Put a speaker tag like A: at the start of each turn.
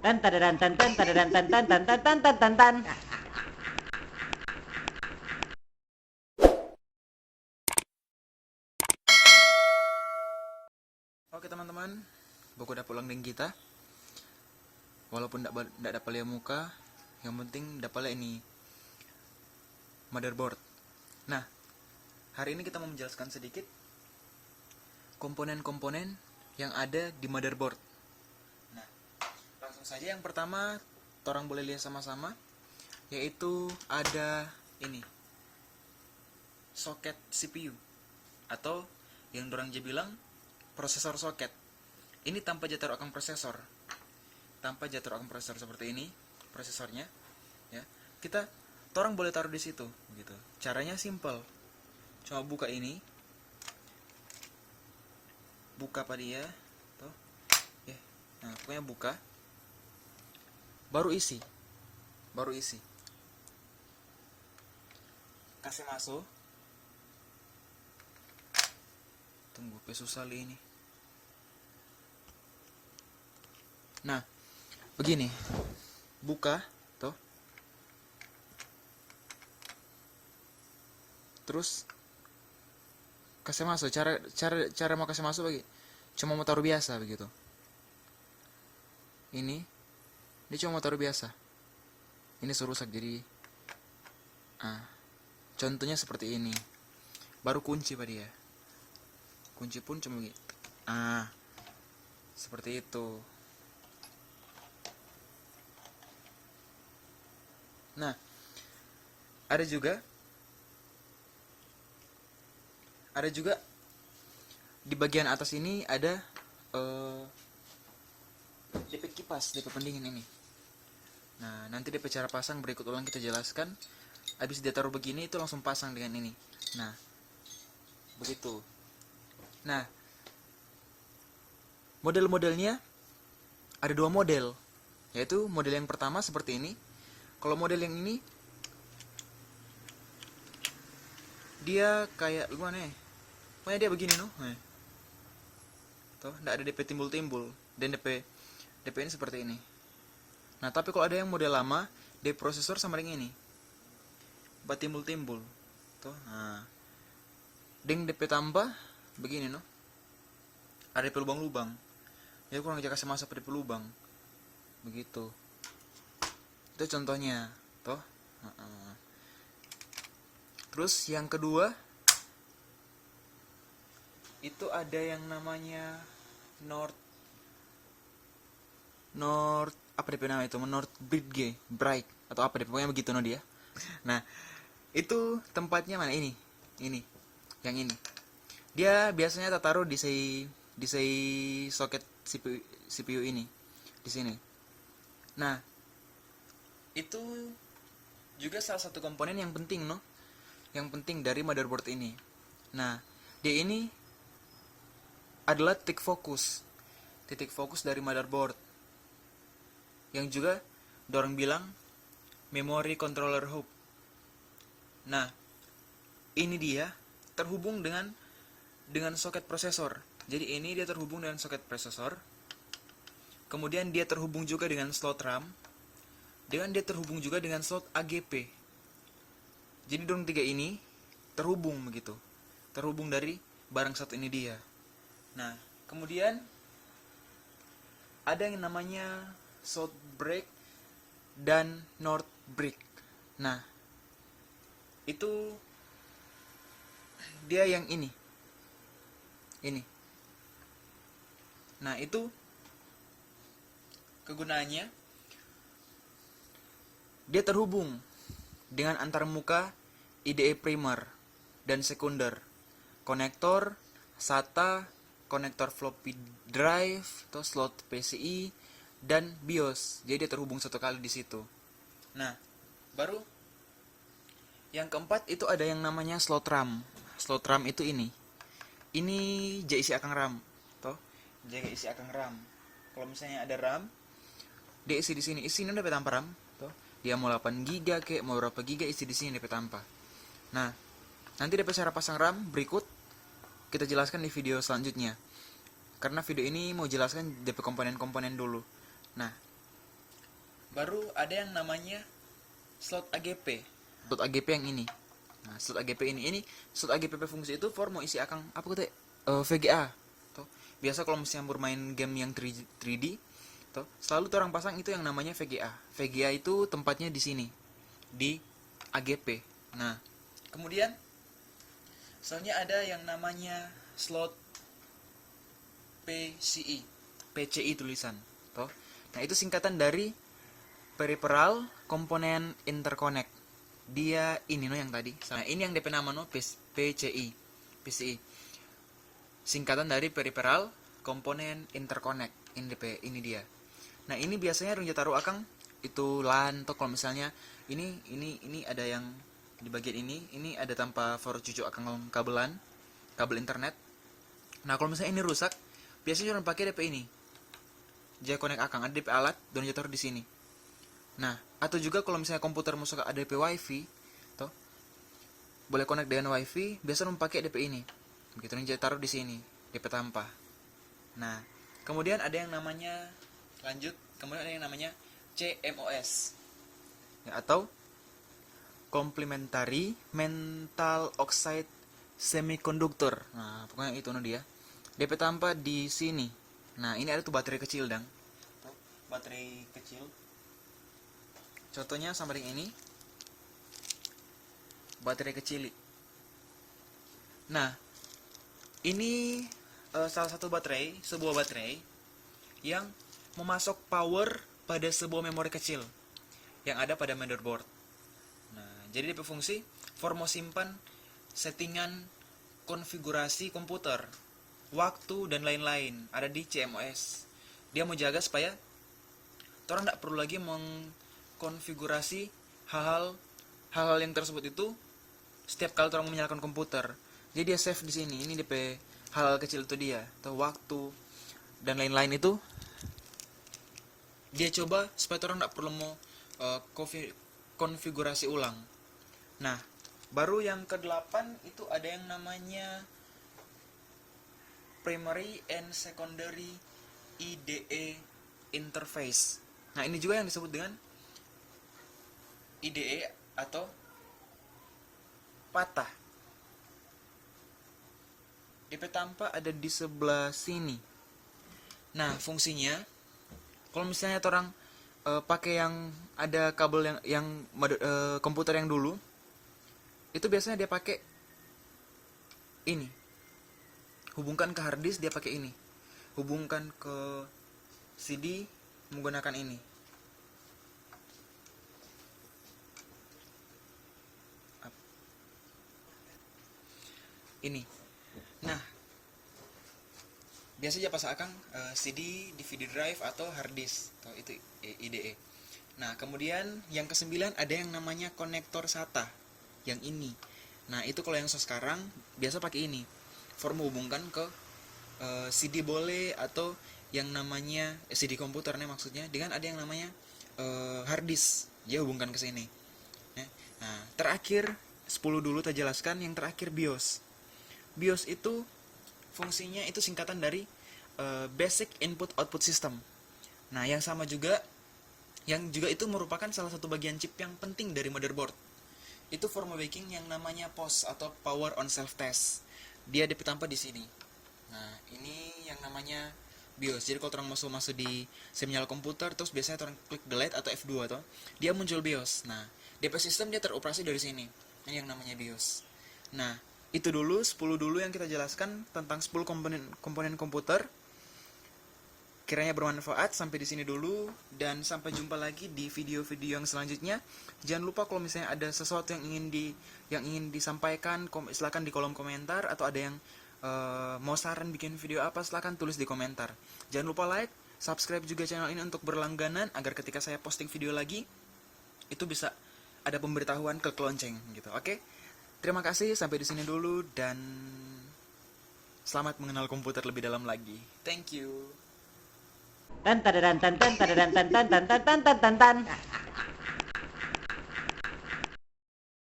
A: Tan tadadan tan tan tadadan tan tan tan tan tan tan tan tan.
B: Oke teman-teman, buku udah pulang dengan kita. Walaupun tidak dapat lihat muka, yang penting dapat lihat ini motherboard. Nah, hari ini kita mau menjelaskan sedikit komponen-komponen yang ada di motherboard. Nah, langsung saja yang pertama, orang boleh lihat sama-sama, yaitu ada ini soket CPU atau yang orang bilang prosesor soket. Ini tanpa jatuh akang prosesor. Tanpa jatuh akang prosesor seperti ini prosesornya, ya. Orang boleh taruh di situ gitu. Caranya simple. Cuma buka ini. Buka pada dia, tuh. Ya. Nah, pokoknya buka. Baru isi. Kasih masuk. Tunggu, susah ini. Nah, begini. Buka, tuh. Terus kasih masuk. Cara mau kasih masuk bagi. Cuma mau taruh biasa begitu. Ini cuma mau taruh biasa. Ini serusak jadi. Contohnya seperti ini. Baru kunci pada dia. Kunci pun cuma begini. Seperti itu. Nah, ada juga di bagian atas ini ada DP kipas, DP pendingin ini. Nah, nanti DP cara pasang berikut ulang kita jelaskan. Habis dia taruh begini itu langsung pasang dengan ini. Nah, begitu. Nah, model-modelnya ada dua model, yaitu model yang pertama seperti ini. Kalau model yang ini dia kayak gimana ya? Pokoknya dia begini noh. Tuh, enggak ada DP timbul-timbul dan DP ini seperti ini. Nah, tapi kalau ada yang model lama, DP prosesor sama dengan ini. Buat timbul-timbul. Tuh, nah. Deng DP tambah begini noh. Ada DP lubang-lubang. Jadi kurang aja kasih masuk DP lubang. Begitu. Itu contohnya, toh. Terus yang kedua itu ada yang namanya North apa DP nama itu? North Bright atau apa DP, pokoknya begitu no dia. Nah, itu tempatnya mana ini? Ini. Yang ini. Dia biasanya taruh di soket CPU ini. Di sini. Nah, itu juga salah satu komponen yang penting no, yang penting dari motherboard ini. Nah, dia ini adalah titik fokus dari motherboard, yang juga dorang bilang memory controller hub. Nah, ini dia terhubung dengan soket prosesor. Jadi ini dia terhubung dengan soket prosesor, kemudian dia terhubung juga dengan slot RAM, dengan dia terhubung juga dengan slot AGP. Jadi dorong tiga ini terhubung begitu. Terhubung dari barang satu ini dia. Nah, kemudian ada yang namanya South Brick dan North Brick. Nah, itu dia yang ini. Ini. Nah, itu kegunaannya dia terhubung dengan antarmuka IDE primer dan sekunder, konektor SATA, konektor floppy drive, atau slot PCI, dan BIOS. Jadi dia terhubung satu kali di situ. Nah, baru yang keempat itu ada yang namanya slot RAM. Slot RAM itu ini. Ini dia isi akang RAM, toh. Jaga isi akang RAM. Kalau misalnya ada RAM, dia isi di sini. Isinya udah tanpa RAM, toh. Dia mau 8 GB kek, mau berapa giga isi di sini DP tanpa. Nah, nanti DP cara pasang RAM berikut kita jelaskan di video selanjutnya. Karena video ini mau jelaskan DP komponen-komponen dulu. Nah, baru ada yang namanya slot AGP. Slot AGP yang ini. Nah, slot AGP ini slot AGP fungsi itu for mau isi akang apa kata VGA. Toh, biasa kalau misalnya bermain game yang 3D, toh, selalu orang pasang itu yang namanya VGA. VGA itu tempatnya di sini, di AGP. Nah, kemudian soalnya ada yang namanya slot PCI tulisan, toh. Nah, itu singkatan dari Peripheral Component Interconnect. Dia ini yang tadi. Nah, ini yang DP nama PCI. Singkatan dari Peripheral Component Interconnect. Ini dia. Nah, ini biasanya rung taruh akang itu LAN, atau kalau misalnya ini ada yang di bagian ini ada tanpa for cucuk akang kabel internet. Nah, kalau misalnya ini rusak, biasanya orang pakai DP ini. Dia connect akang ada DP alat dan dia taruh di sini. Nah, atau juga kalau misalnya komputer musuh ada DP WiFi, toh boleh connect dengan WiFi, biasa orang pakai DP ini. Begitu dia taruh di sini, DP tanpa. Nah, kemudian ada yang namanya CMOS. Ya, atau Complementary Metal Oxide Semiconductor. Nah, pokoknya itu dia. DP tanpa di sini. Nah, ini ada tuh baterai kecil, Dang. Tuh, baterai kecil. Contohnya sama dengan ini. Baterai kecil. Nah, ini salah satu sebuah baterai yang memasok power pada sebuah memori kecil yang ada pada motherboard. Nah, jadi dia berfungsi for mau simpan settingan konfigurasi komputer, waktu dan lain-lain ada di CMOS. Dia mau jaga supaya orang tidak perlu lagi mengkonfigurasi hal-hal yang tersebut itu setiap kali orang menyalakan komputer. Jadi dia save di sini. Ini DP hal kecil itu dia, atau waktu dan lain-lain itu dia coba supaya orang tidak perlu mau konfigurasi ulang. Nah, baru yang ke-8 itu ada yang namanya Primary and Secondary IDE Interface. Nah, ini juga yang disebut dengan IDE atau patah. DP tanpa ada di sebelah sini. Nah, fungsinya kalau misalnya orang pakai yang ada kabel yang komputer yang dulu, itu biasanya dia pakai ini. Hubungkan ke hard disk dia pakai ini. Hubungkan ke CD menggunakan ini. Ini. Nah, biasanya pasang akan CD, DVD drive atau hard disk, atau itu IDE. Nah, kemudian yang ke-9 ada yang namanya konektor SATA, yang ini. Nah, itu kalau yang sekarang biasa pakai ini, form hubungkan ke CD boleh, atau yang namanya CD komputernya maksudnya, dengan ada yang namanya hard disk, dia hubungkan ke sini. Nah, terakhir 10 dulu kita jelaskan, yang terakhir BIOS. BIOS itu fungsinya itu singkatan dari Basic Input Output System. Nah, yang sama juga, yang juga itu merupakan salah satu bagian chip yang penting dari motherboard. Itu for making yang namanya POS atau Power on Self Test. Dia ditampak di sini. Nah, ini yang namanya BIOS. Jadi kalau orang masuk di senyal komputer, terus biasanya orang klik delete atau F2 atau dia muncul BIOS. Nah, DP sistem dia teroperasi dari sini. Ini yang namanya BIOS. Nah, itu dulu 10 dulu yang kita jelaskan tentang 10 komponen komputer. Kiranya bermanfaat. Sampai di sini dulu, dan sampai jumpa lagi di video-video yang selanjutnya. Jangan lupa kalau misalnya ada sesuatu yang ingin disampaikan, silakan di kolom komentar, atau ada yang mau saran bikin video apa, silakan tulis di komentar. Jangan lupa like, subscribe juga channel ini untuk berlangganan agar ketika saya posting video lagi itu bisa ada pemberitahuan ke lonceng gitu. Oke? Terima kasih, sampai di sini dulu, dan selamat mengenal komputer lebih dalam lagi. Thank you.
A: Tan tadadan tan tan tadadan tan tan tan tan tan tan tan tan.